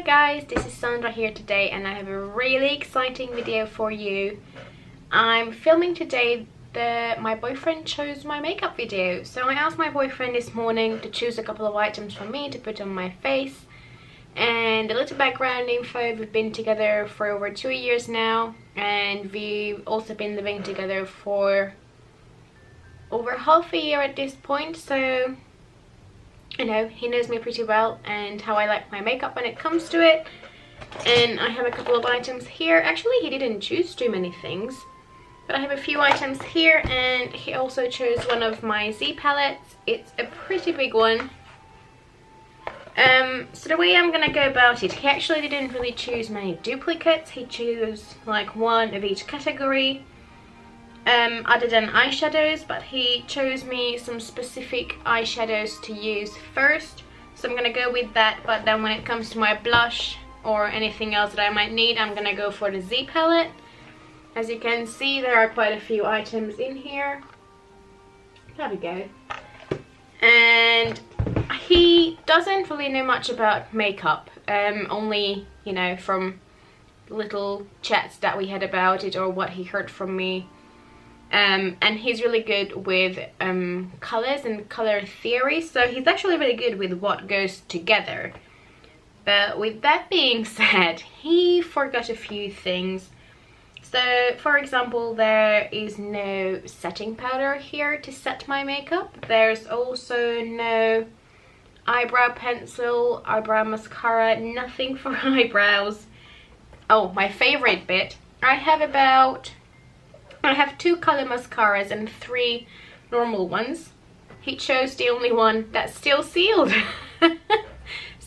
guys, this is Sandra here today and I have a really exciting video for you. I'm filming today my boyfriend chose my makeup video. So I asked my boyfriend this morning to choose a couple of items for me to put on my face. And a little background info, we've been together for over 2 years now, and we've also been living together for over half a year at this point, so you know, he knows me pretty well and how I like my makeup when it comes to it. And I have a couple of items here. Actually, he didn't choose too many things, but I have a few items here, and he also chose one of my Z palettes. It's a pretty big one. So the way I'm gonna go about it, he actually didn't really choose many duplicates. He chose like one of each category, other than eyeshadows, but he chose me some specific eyeshadows to use first. So I'm gonna go with that, but then when it comes to my blush or anything else that I might need, I'm gonna go for the Z palette. As you can see, there are quite a few items in here. There we go. And he doesn't really know much about makeup, only, you know, from little chats that we had about it or what he heard from me. And he's really good with colors and color theory, so he's actually really good with what goes together. But with that being said, he forgot a few things. So, for example, there is no setting powder here to set my makeup. There's also no eyebrow pencil, eyebrow mascara, nothing for eyebrows. Oh, my favorite bit, I have 2 color mascaras and 3 normal ones. He chose the only one that's still sealed.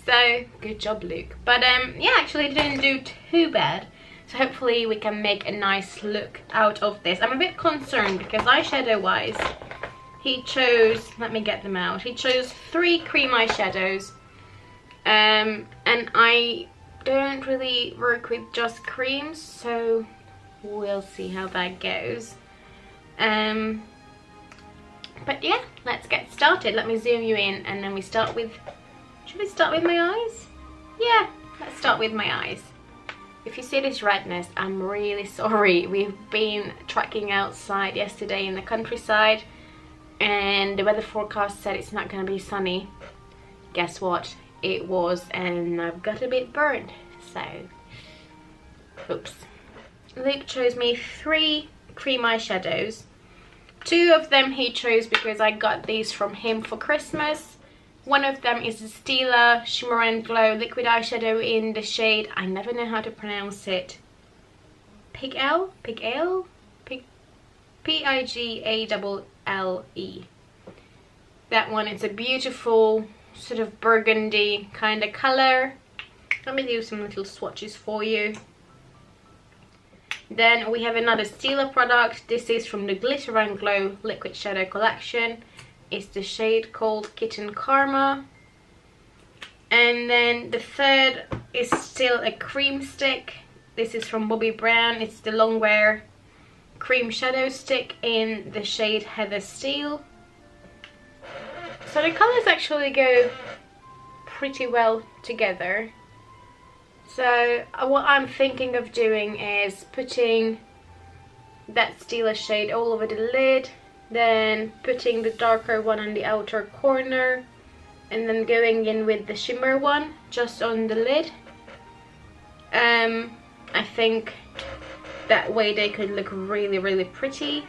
So, good job, Luke. But yeah, actually it didn't do too bad. So hopefully we can make a nice look out of this. I'm a bit concerned because eyeshadow wise, he chose, let me get them out, he chose 3 cream eyeshadows. And I don't really work with just creams, so we'll see how that goes. But yeah, let's get started. Let me zoom you in and then we start with, should we start with my eyes? Yeah, let's start with my eyes. If you see this redness, I'm really sorry. We've been trekking outside yesterday in the countryside and the weather forecast said it's not going to be sunny. Guess what? It was, and I've got a bit burned, so oops. Luke chose me 3 cream eyeshadows. 2 of them he chose because I got these from him for Christmas. One of them is the Stila Shimmer and Glow liquid eyeshadow in the shade, I never know how to pronounce it, Pig-Ale? Pig-Ale? P-I-G-A-L-L-E. That one, it's a beautiful sort of burgundy kind of colour. Let me do some little swatches for you. Then we have another Stila product. This is from the Glitter and Glow Liquid Shadow Collection. It's the shade called Kitten Karma. And then the third is still a cream stick. This is from Bobbi Brown. It's the Longwear Cream Shadow Stick in the shade Heather Steel. So the colours actually go pretty well together. So what I'm thinking of doing is putting that Stila shade all over the lid, then putting the darker one on the outer corner, and then going in with the shimmer one just on the lid. I think that way they could look really, really pretty.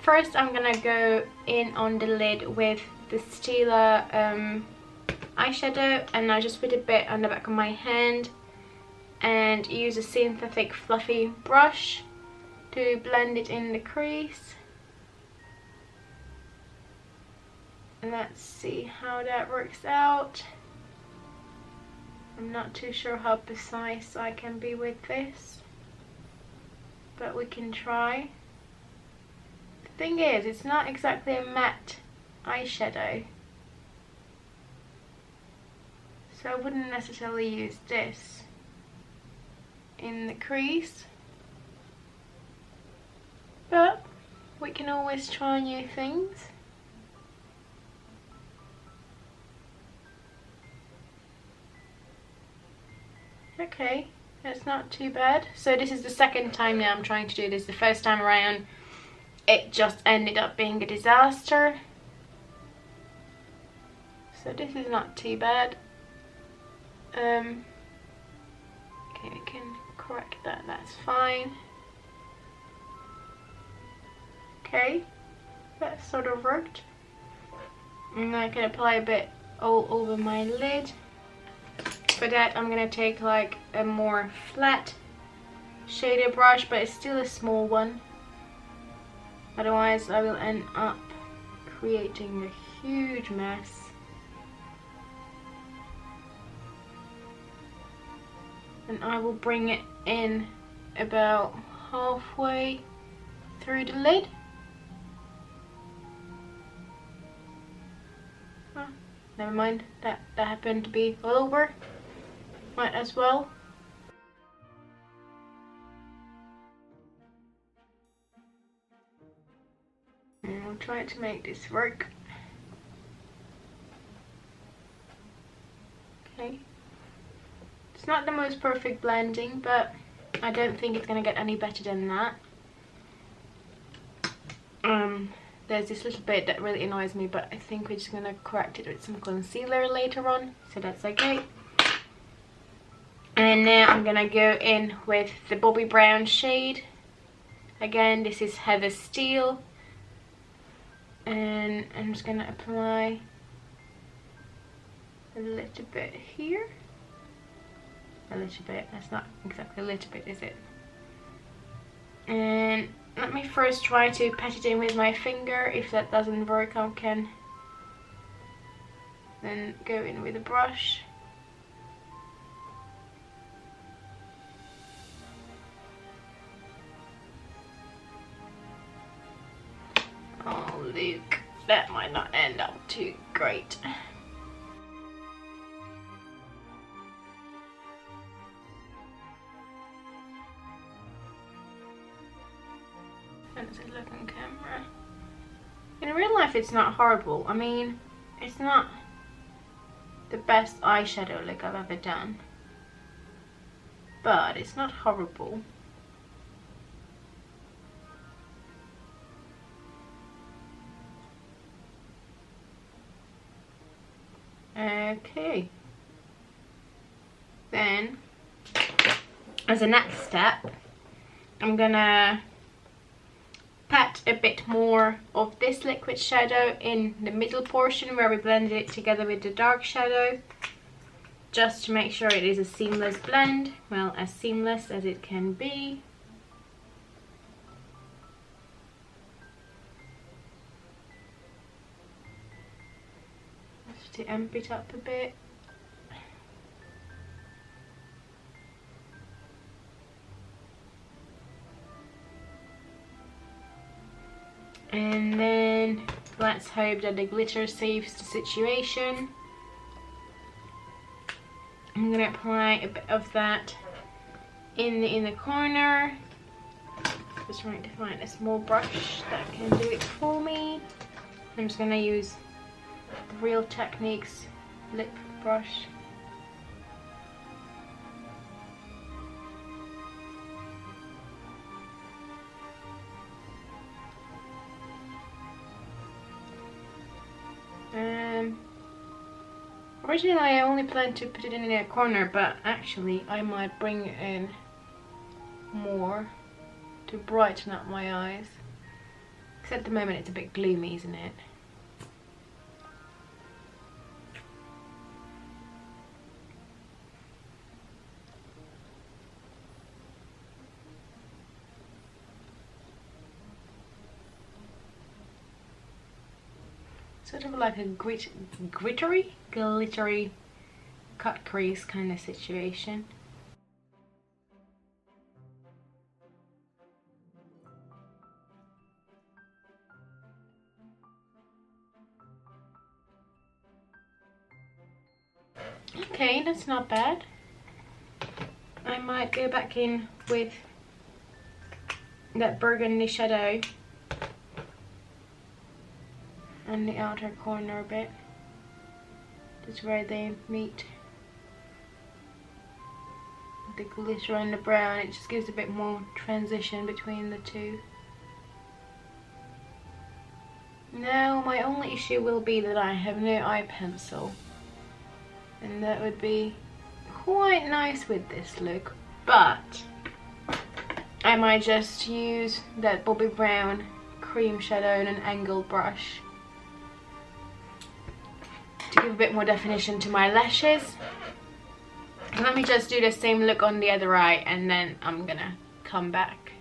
First I'm gonna go in on the lid with the Stila eyeshadow, and I just put a bit on the back of my hand and use a synthetic fluffy brush to blend it in the crease. And let's see how that works out. I'm not too sure how precise I can be with this, but we can try. The thing is, it's not exactly a matte eyeshadow, so I wouldn't necessarily use this in the crease, but we can always try new things. Okay, that's not too bad. So this is the second time now I'm trying to do this. The first time around, it just ended up being a disaster. So this is not too bad. Okay, we can correct that, that's fine. Okay, that sort of worked. And I can apply a bit all over my lid. For that I'm gonna take like a more flat shader brush, but it's still a small one. Otherwise I will end up creating a huge mess. And I will bring it in about halfway through the lid. Oh, never mind, that happened to be all over. Might as well. And I'll try to make this work. Okay. It's not the most perfect blending, but I don't think it's gonna get any better than that. There's this little bit that really annoys me, but I think we're just gonna correct it with some concealer later on, so that's okay. And now I'm gonna go in with the Bobby Brown shade. Again, this is Heather Steel. And I'm just gonna apply a little bit here. A little bit, that's not exactly a little bit, is it? And let me first try to pat it in with my finger. If that doesn't work, I can then go in with a brush. Oh, Luke, that might not end up too great. How does it look on camera? In real life it's not horrible. I mean, it's not the best eyeshadow look I've ever done, but it's not horrible. Okay, then as a next step I'm gonna pat a bit more of this liquid shadow in the middle portion where we blended it together with the dark shadow, just to make sure it is a seamless blend, well, as seamless as it can be. Just to amp it up a bit. And then let's hope that the glitter saves the situation. I'm gonna apply a bit of that in the inner corner. Just trying to find a small brush that can do it for me. I'm just gonna use the Real Techniques lip brush. Originally I only planned to put it in a corner, but actually I might bring it in more to brighten up my eyes. Because at the moment it's a bit gloomy, isn't it? Sort of like a glittery cut crease kind of situation. Okay, that's not bad. I might go back in with that burgundy shadow on the outer corner a bit, just where they meet. the glitter and the brown. It just gives a bit more transition between the two. Now my only issue will be that I have no eye pencil, and that would be quite nice with this look, but I might just use that Bobbi Brown cream shadow and an angled brush to give a bit more definition to my lashes. Let me just do the same look on the other eye, and then I'm gonna come back.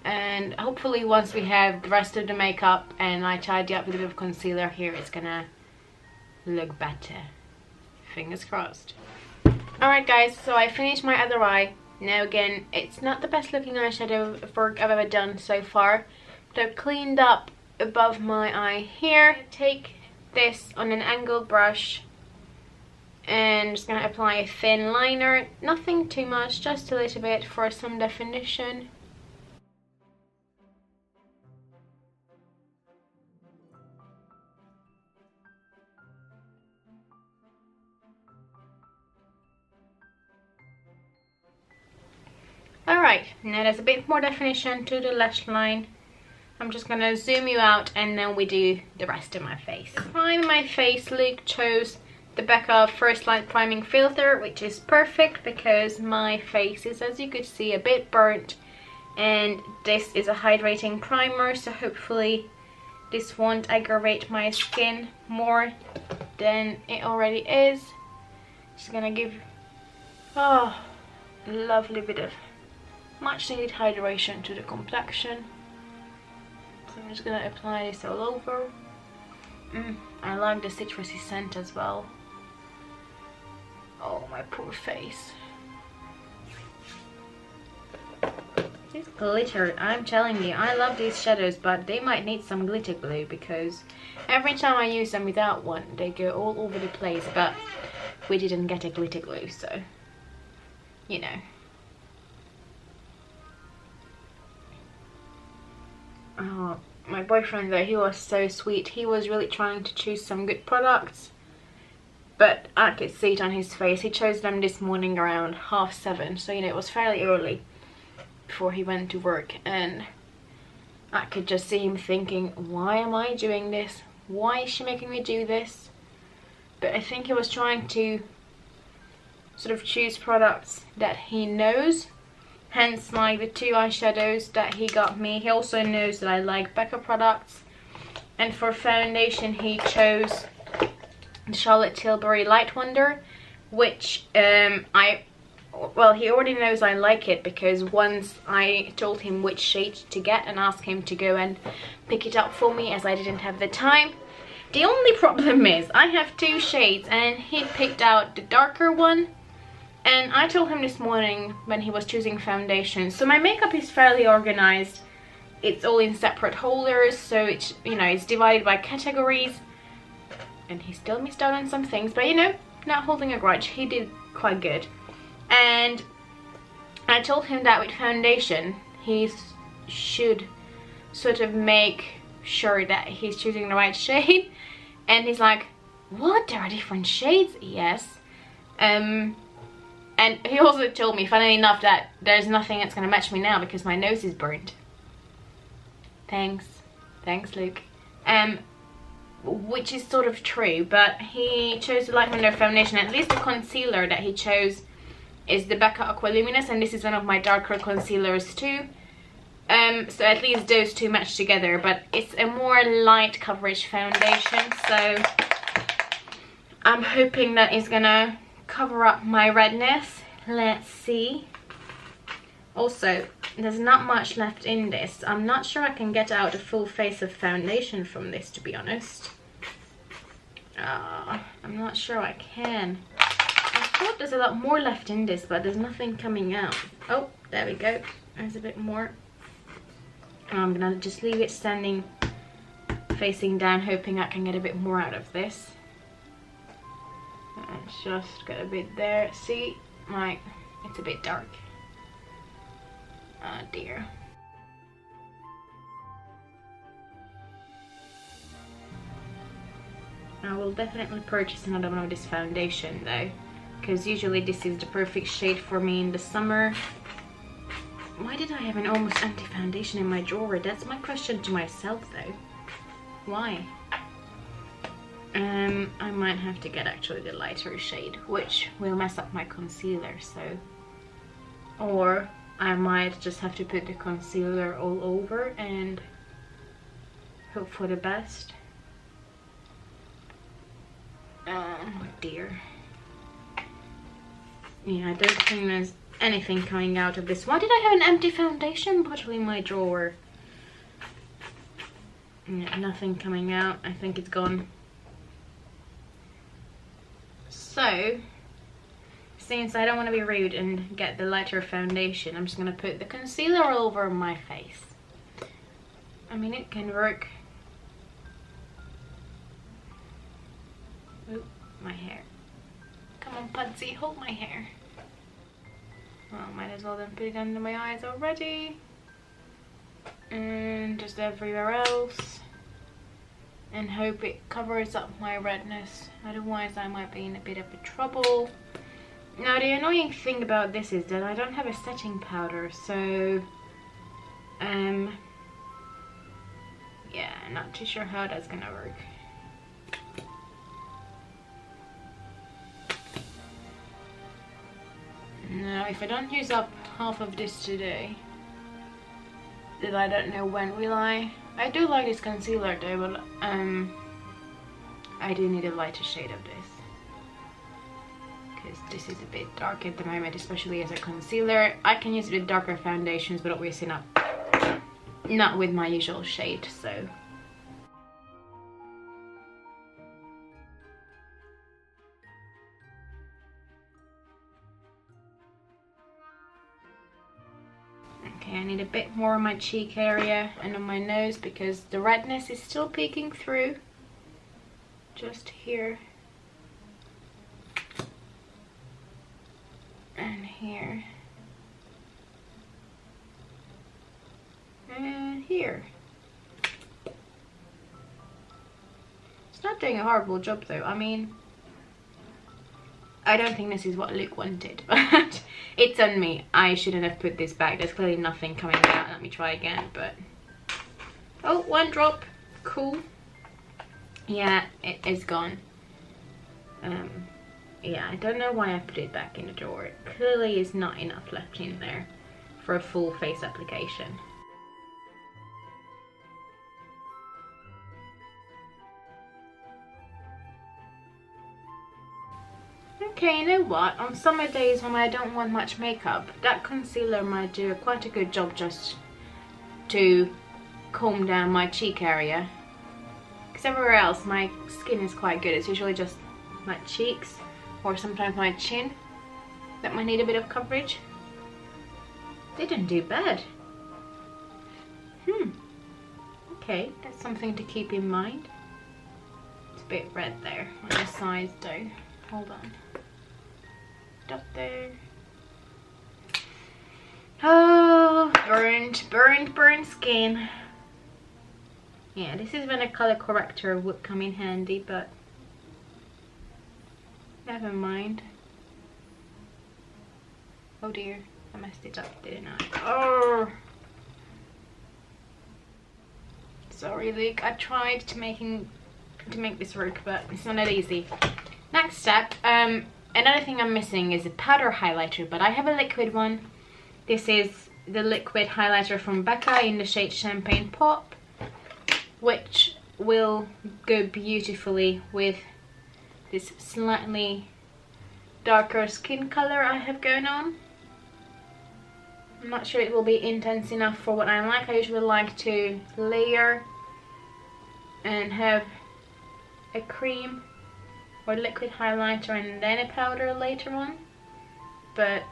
And hopefully once we have the rest of the makeup and I tidy up with a bit of concealer here, it's gonna look better. Fingers crossed. Alright guys, so I finished my other eye. Now again, it's not the best looking eyeshadow work I've ever done so far, but I've cleaned up above my eye here. Take this on an angled brush and I'm just gonna apply a thin liner. Nothing too much, just a little bit for some definition. Alright, now there's a bit more definition to the lash line. I'm just gonna zoom you out and then we do the rest of my face. Prime my face, Luke chose the Becca First Light Priming Filter, which is perfect because my face is, as you could see, a bit burnt. And this is a hydrating primer, so hopefully this won't aggravate my skin more than it already is. Just gonna give a lovely bit of much needed hydration to the complexion. So I'm just gonna apply this all over. I like the citrusy scent as well. Oh, my poor face. This glitter, I'm telling you, I love these shadows, but they might need some glitter glue because every time I use them without one, they go all over the place. But we didn't get a glitter glue, so you know. Oh, my boyfriend though, he was so sweet. He was really trying to choose some good products, but I could see it on his face. He chose them this morning around 7:30, so you know, it was fairly early before he went to work, and I could just see him thinking, why am I doing this? Why is she making me do this? But I think he was trying to sort of choose products that he knows. Hence, like the two eyeshadows that he got me. He also knows that I like Becca products. And for foundation, he chose the Charlotte Tilbury Light Wonder, which well, he already knows I like it because once I told him which shade to get and asked him to go and pick it up for me as I didn't have the time. The only problem is I have two shades and he picked out the darker one. And I told him this morning when he was choosing foundation. So my makeup is fairly organized. It's all in separate holders, so it's, you know, it's divided by categories. And he still missed out on some things, but you know, not holding a grudge. He did quite good. And I told him that with foundation, he should sort of make sure that he's choosing the right shade. And he's like, what? There are different shades? Yes. And he also told me, funnily enough, that there's nothing that's going to match me now because my nose is burnt. Thanks. Thanks, Luke. Which is sort of true, but he chose the Light Wonder foundation. At least the concealer that he chose is the Becca Aqua Luminous, and this is one of my darker concealers too. So at least those two match together, but it's a more light coverage foundation, so I'm hoping that it's gonna cover up my redness. Let's see. Also, there's not much left in this. I'm not sure I can get out a full face of foundation from this, to be honest. I'm not sure I can. I thought there's a lot more left in this, but there's nothing coming out. Oh, there we go. There's a bit more. I'm gonna just leave it standing facing down, hoping I can get a bit more out of this. It's just got a bit there. See, like, it's a bit dark. Oh dear. I will definitely purchase another one of this foundation though, because usually this is the perfect shade for me in the summer. Why did I have an almost empty foundation in my drawer? That's my question to myself though. Why? I might have to get actually the lighter shade, which will mess up my concealer, so... Or I might just have to put the concealer all over and hope for the best. Oh dear. Yeah, I don't think there's anything coming out of this. Why did I have an empty foundation bottle in my drawer? Yeah, nothing coming out. I think it's gone. So, since I don't want to be rude and get the lighter foundation, I'm just going to put the concealer all over my face. I mean, it can work. Oop, my hair. Come on, Pudsey, hold my hair. Well, might as well then put it under my eyes already. And just everywhere else. And hope it covers up my redness. Otherwise I might be in a bit of a trouble. Now the annoying thing about this is that I don't have a setting powder, so yeah, not too sure how that's gonna work. Now if I don't use up half of this today, then I don't know when will I. I do like this concealer though, but I do need a lighter shade of this, because this is a bit dark at the moment, especially as a concealer. I can use a bit darker foundations, but obviously not with my usual shade, so. Okay, I need a bit more on my cheek area and on my nose because the redness is still peeking through. Just here. And here. And here. It's not doing a horrible job though. I mean, I don't think this is what Luke wanted, but it's on me. I shouldn't have put this back. There's clearly nothing coming out. Let me try again, but... Oh, one drop. Cool. Yeah, it is gone. Yeah, I don't know why I put it back in the drawer. It clearly is not enough left in there for a full face application. Okay, you know what? On summer days when I don't want much makeup, that concealer might do quite a good job just to calm down my cheek area. Because everywhere else my skin is quite good. It's usually just my cheeks or sometimes my chin that might need a bit of coverage. They didn't do bad. Okay, that's something to keep in mind. It's a bit red there on the sides though. Hold on. Dot there. Oh, burned skin. Yeah, this is when a color corrector would come in handy, but never mind. Oh dear, I messed it up, didn't I? Oh, sorry, Luke. I tried to make this work, but it's not that easy. Next step, another thing I'm missing is a powder highlighter, but I have a liquid one. This is the liquid highlighter from Becca in the shade Champagne Pop, which will go beautifully with this slightly darker skin color I have going on. I'm not sure it will be intense enough for what I like. I usually like to layer and have a cream or liquid highlighter and then a powder later on, but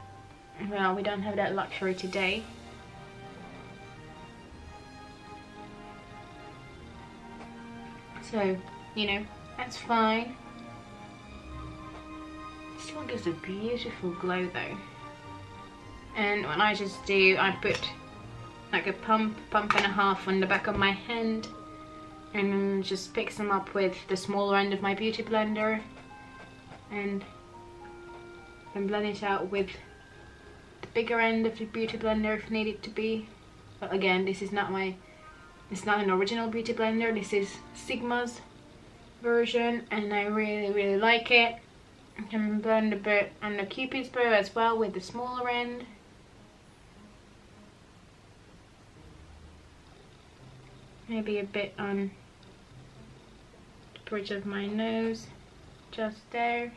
well, we don't have that luxury today. So, you know, that's fine. It still gives a beautiful glow though. And what I just do, I put like a pump and a half on the back of my hand, and then just pick them up with the smaller end of my beauty blender and and blend it out with the bigger end of the beauty blender if needed to be. But again, this is not it's not an original beauty blender, this is Sigma's version, and I really like it. I can blend a bit on the Cupid's bow as well with the smaller end. Maybe a bit on the bridge of my nose, just there.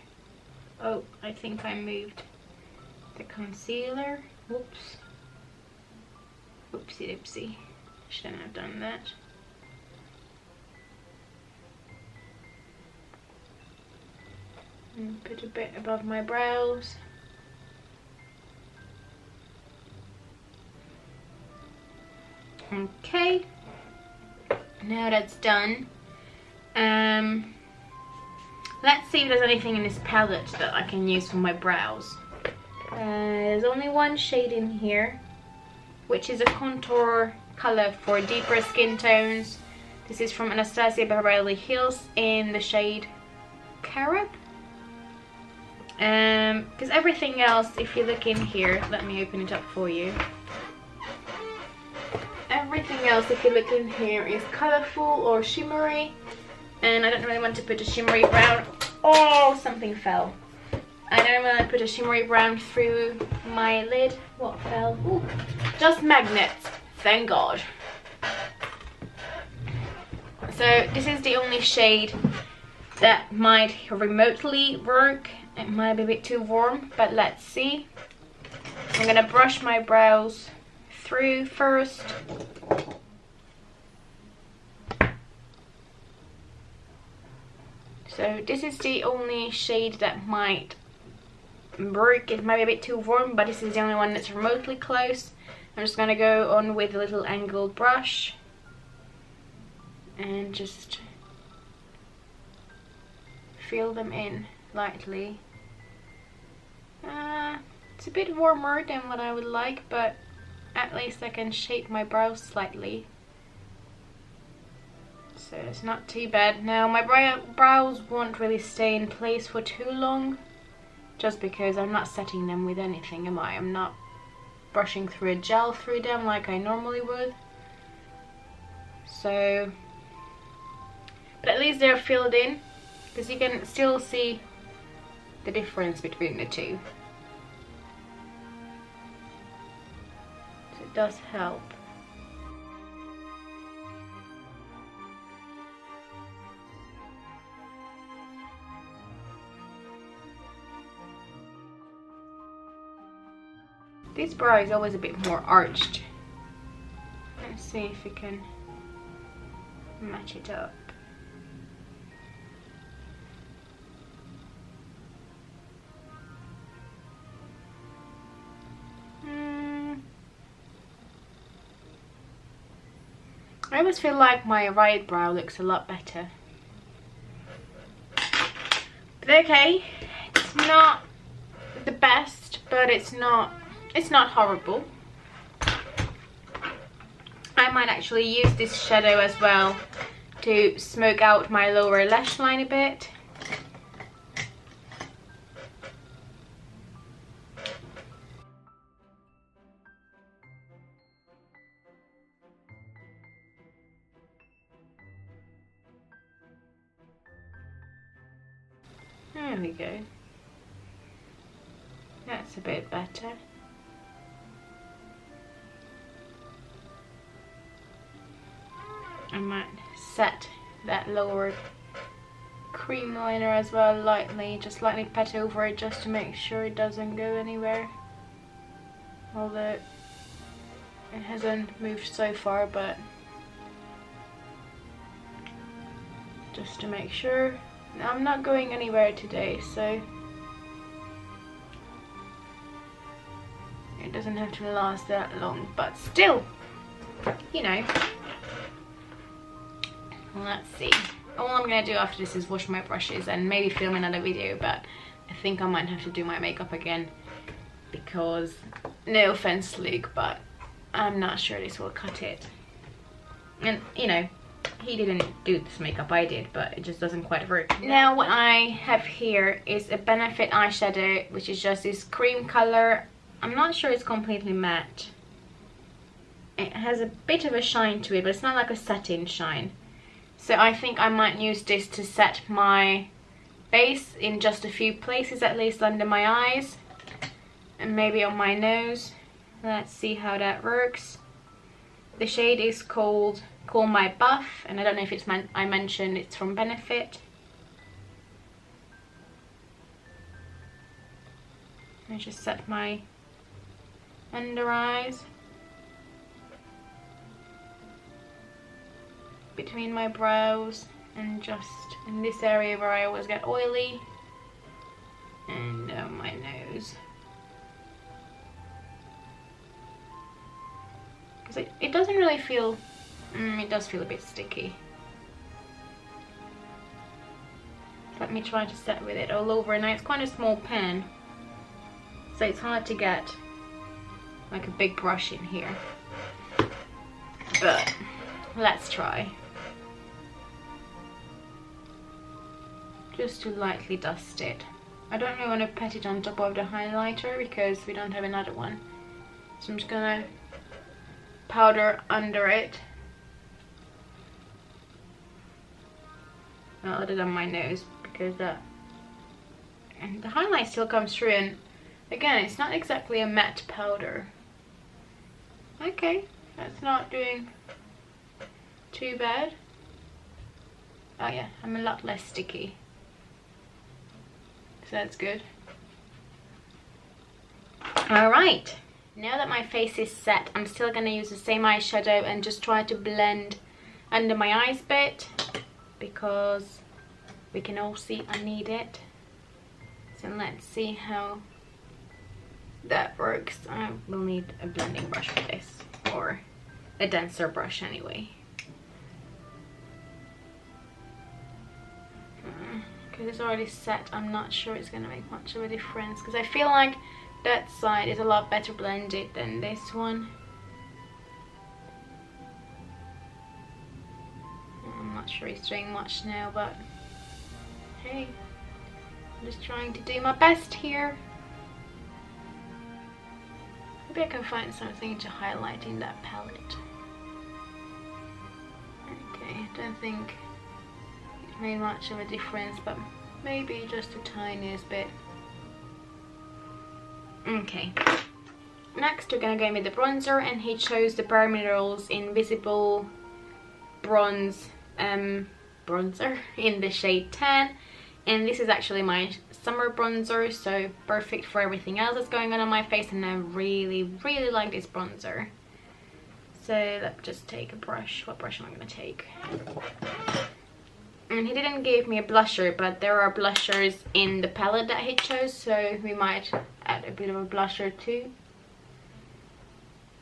Oh, I think I moved the concealer. Whoops. Oopsie doopsie. Shouldn't have done that. And put a bit above my brows. Okay. Now that's done. Let's see if there's anything in this palette that I can use for my brows. There's only one shade in here, which is a contour color for deeper skin tones. This is from Anastasia Beverly Hills in the shade Carob. Because everything else, if you look in here, let me open it up for you. Everything else, if you look in here, is colorful or shimmery, and I don't really want to put a shimmery brown. Oh, something fell. I don't want to put a shimmery brown through my lid. What fell? Ooh, just magnets, thank God. So this is the only shade that might remotely work. It might be a bit too warm, but let's see. I'm gonna brush my brows through first. So this is the only shade that might work. It might be a bit too warm, but this is the only one that's remotely close. I'm just gonna go on with a little angled brush and just fill them in lightly. It's a bit warmer than what I would like, but at least I can shape my brows slightly. So it's not too bad. Now my brows won't really stay in place for too long, just because I'm not setting them with anything, am I? I'm not brushing through a gel through them like I normally would. So, but at least they're filled in, because you can still see the difference between the two. So it does help. This brow is always a bit more arched. Let's see if we can match it up. I always feel like my right brow looks a lot better. But okay, it's not the best, but it's not horrible. I might actually use this shadow as well to smoke out my lower lash line a bit. There we go. That's a bit better. I might set that lower cream liner as well lightly, just lightly pat over it just to make sure it doesn't go anywhere. Although it hasn't moved so far, but just to make sure. I'm not going anywhere today, so it doesn't have to last that long, but still, you know. Let's see. All I'm gonna do after this is wash my brushes and maybe film another video, but I think I might have to do my makeup again because, no offense Luke, but I'm not sure this will cut it. And you know, he didn't do this makeup, I did, but it just doesn't quite work. Now what I have here is a Benefit eyeshadow, which is just this cream color. I'm not sure it's completely matte. It has a bit of a shine to it, but it's not like a satin shine. So I think I might use this to set my base in just a few places, at least under my eyes and maybe on my nose. Let's see how that works. The shade is called Call My Buff, and I don't know if it's I mentioned it's from Benefit. I just set my under eyes, between my brows, and just in this area where I always get oily, and on my nose. Because it doesn't really feel, it does feel a bit sticky. Let me try to set with it all over. Now it's quite a small pen, so it's hard to get like a big brush in here, but let's try. Just to lightly dust it. I don't really want to pat it on top of the highlighter because we don't have another one. So I'm just gonna powder under it. Other than my nose, because and the highlight still comes through, and again, it's not exactly a matte powder. Okay, that's not doing too bad. Oh yeah, I'm a lot less sticky. So that's good. Alright, now that my face is set, I'm still going to use the same eyeshadow and just try to blend under my eyes a bit, because we can all see I need it. So let's see how that works. I will need a blending brush for this, or a denser brush anyway. Because it's already set, I'm not sure it's going to make much of a difference, because I feel like that side is a lot better blended than this one. I'm not sure it's doing much now, but hey, I'm just trying to do my best here. Maybe I can find something to highlight in that palette. Okay, I don't think it made much of a difference, but maybe just the tiniest bit. Okay, next we're gonna go in with the bronzer, and he chose the Bare Minerals Invisible Bronze bronzer in the shade Tan, and this is actually my summer bronzer, so perfect for everything else that's going on my face, and I really like this bronzer. So let's just take a brush. What brush am I gonna take? And he didn't give me a blusher, but there are blushers in the palette that he chose, so we might add a bit of a blusher too.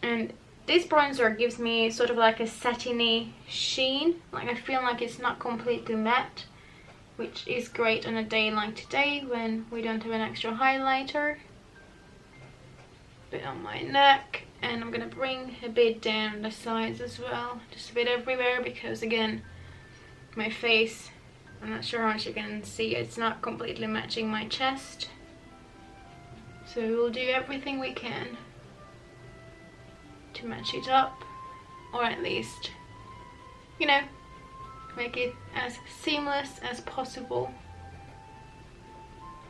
And this bronzer gives me sort of like a satiny sheen. Like, I feel like it's not completely matte, which is great on a day like today when we don't have an extra highlighter. Bit on my neck, and I'm gonna bring a bit down the sides as well, just a bit everywhere, because again, my face, I'm not sure how much you can see, it's not completely matching my chest. So we'll do everything we can to match it up, or at least, you know, make it as seamless as possible.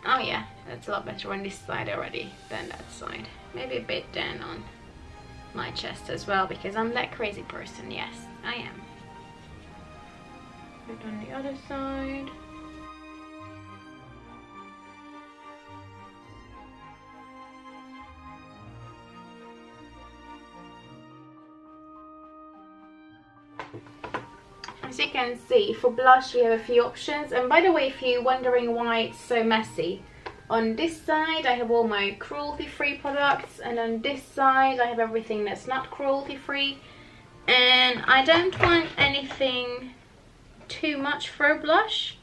Oh yeah, that's a lot better on this side already than that side. Maybe a bit down on my chest as well, because I'm that crazy person. Yes, I am. Put it on the other side. As you can see, for blush you have a few options, and by the way, if you're wondering why it's so messy, on this side I have all my cruelty-free products, and on this side I have everything that's not cruelty-free, and I don't want anything too much for a blush.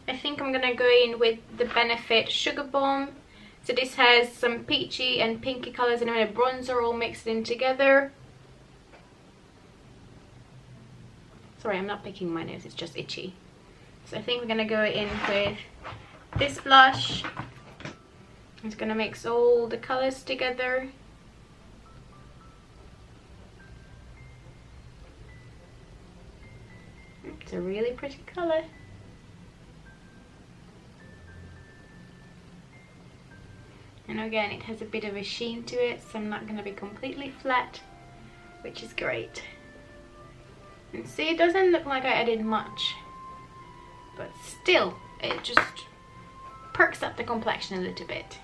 I think I'm gonna go in with the Benefit Sugar Bomb. So this has some peachy and pinky colors and a bronzer all mixed in together. Sorry, I'm not picking my nose, it's just itchy. So I think we're gonna go in with this blush. I'm just gonna mix all the colors together. It's a really pretty color. And again, it has a bit of a sheen to it, so I'm not gonna be completely flat, which is great. And see, it doesn't look like I added much, but still, it just perks up the complexion a little bit.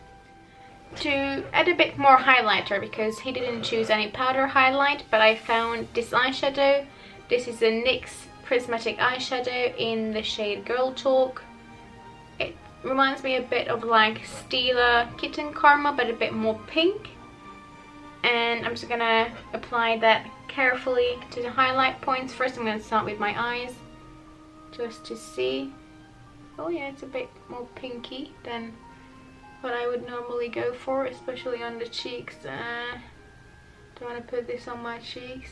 To add a bit more highlighter, because he didn't choose any powder highlight, but I found this eyeshadow. This is a NYX Prismatic eyeshadow in the shade Girl Talk. It reminds me a bit of like Stila Kitten Karma, but a bit more pink. And I'm just gonna apply that carefully to the highlight points. First I'm gonna start with my eyes, just to see. Oh yeah, it's a bit more pinky than what I would normally go for, especially on the cheeks. Don't want to put this on my cheeks.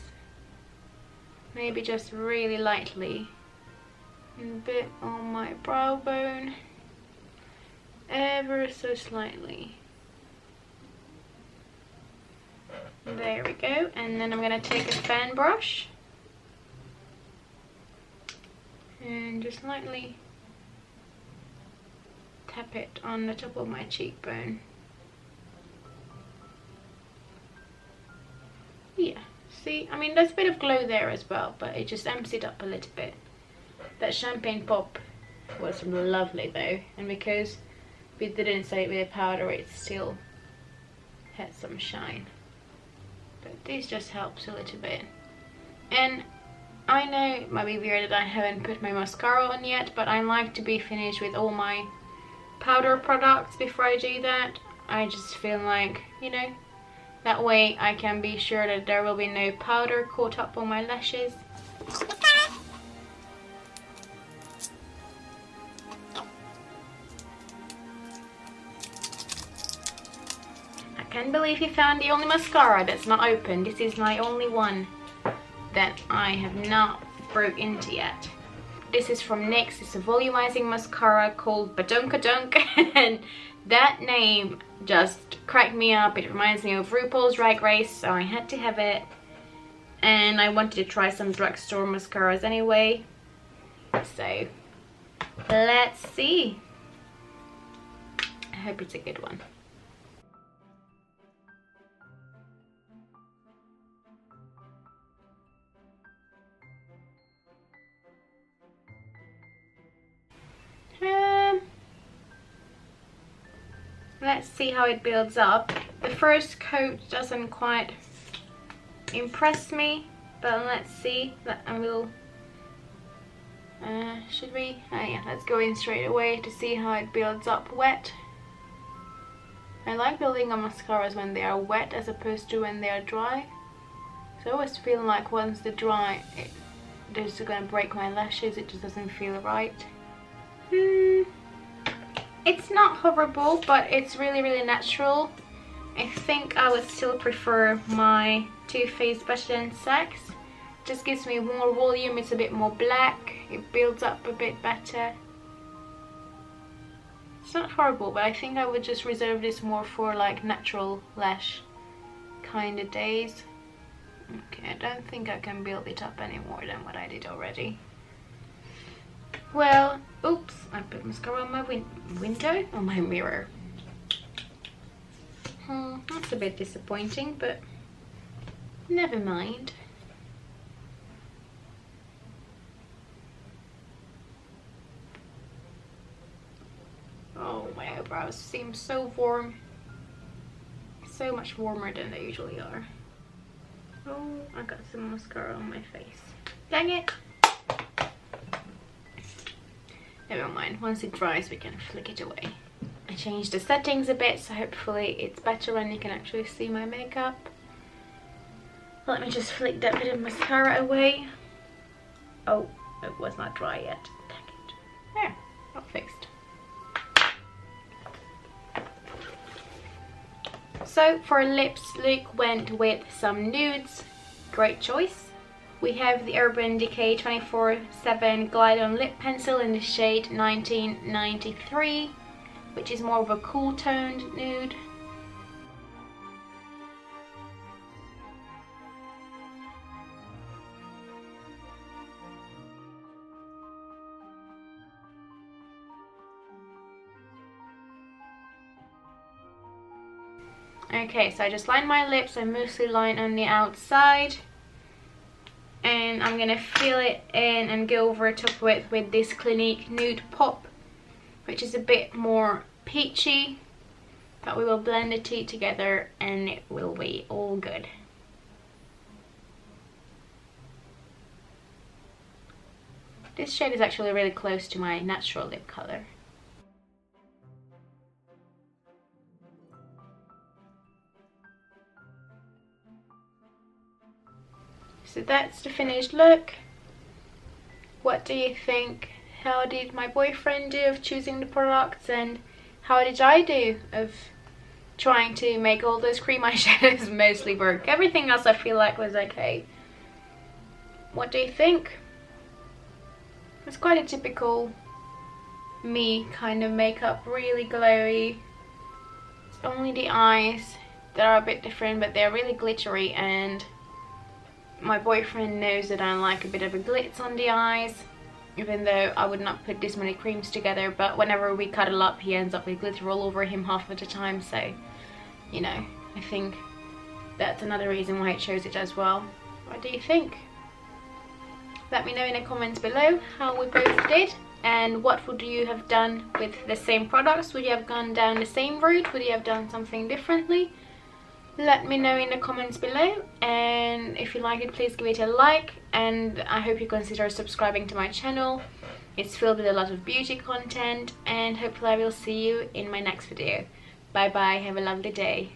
Maybe just really lightly. And a bit on my brow bone. Ever so slightly. There we go. And then I'm going to take a fan brush. And just lightly tap it on the top of my cheekbone. Yeah, see, I mean there's a bit of glow there as well, but it just amps it up a little bit. That champagne pop was lovely though, and because we didn't say it with a powder, it still had some shine. But this just helps a little bit. And I know it might be weird that I haven't put my mascara on yet, but I like to be finished with all my powder products before I do that. I just feel like, you know, that way I can be sure that there will be no powder caught up on my lashes. I can't believe you found the only mascara that's not open. This is my only one that I have not broke into yet. This is from NYX. It's a volumizing mascara called Badunkadunk, and that name just cracked me up. It reminds me of RuPaul's Drag Race, so I had to have it. And I wanted to try some drugstore mascaras anyway. So, let's see. I hope it's a good one. Let's see how it builds up. The first coat doesn't quite impress me, but let's see. I will. Should we? Oh yeah, let's go in straight away to see how it builds up wet. I like building on mascaras when they are wet as opposed to when they are dry. So I always feel like once they're dry, they're just gonna break my lashes. It just doesn't feel right. It's not horrible, but it's really, really natural. I think I would still prefer my Too Faced Better Than Sex. It just gives me more volume, it's a bit more black, it builds up a bit better. It's not horrible, but I think I would just reserve this more for like natural lash kind of days. Okay, I don't think I can build it up any more than what I did already. Well, oops, I put mascara on my window, on my mirror. That's a bit disappointing, but never mind. Oh, my eyebrows seem so warm. So much warmer than they usually are. Oh, I got some mascara on my face. Dang it! Never mind, once it dries we can flick it away. I changed the settings a bit, so hopefully it's better and you can actually see my makeup. Let me just flick that bit of mascara away. Oh, it was not dry yet. Dang it. There, all fixed. So for lips, Luke went with some nudes. Great choice. We have the Urban Decay 24/7 Glide On Lip Pencil in the shade 1993, which is more of a cool toned nude. Okay, so I just line my lips. I mostly line on the outside, and I'm gonna fill it in and go over top with this Clinique Nude Pop, which is a bit more peachy, but we will blend the two together and it will be all good. This shade is actually really close to my natural lip color. So that's the finished look. What do you think? How did my boyfriend do of choosing the products, and how did I do of trying to make all those cream eyeshadows mostly work? Everything else I feel like was okay. What do you think? It's quite a typical me kind of makeup, really glowy. It's only the eyes that are a bit different, but they're really glittery, and my boyfriend knows that I like a bit of a glitz on the eyes, even though I would not put this many creams together, but whenever we cuddle up he ends up with glitter all over him half of the time, so you know, I think that's another reason why I chose it as well. What do you think? Let me know in the comments below how we both did, and what would you have done with the same products? Would you have gone down the same route? Would you have done something differently? Let me know in the comments below, and if you like it, please give it a like, and I hope you consider subscribing to my channel. It's filled with a lot of beauty content, and hopefully I will see you in my next video. Bye bye, have a lovely day.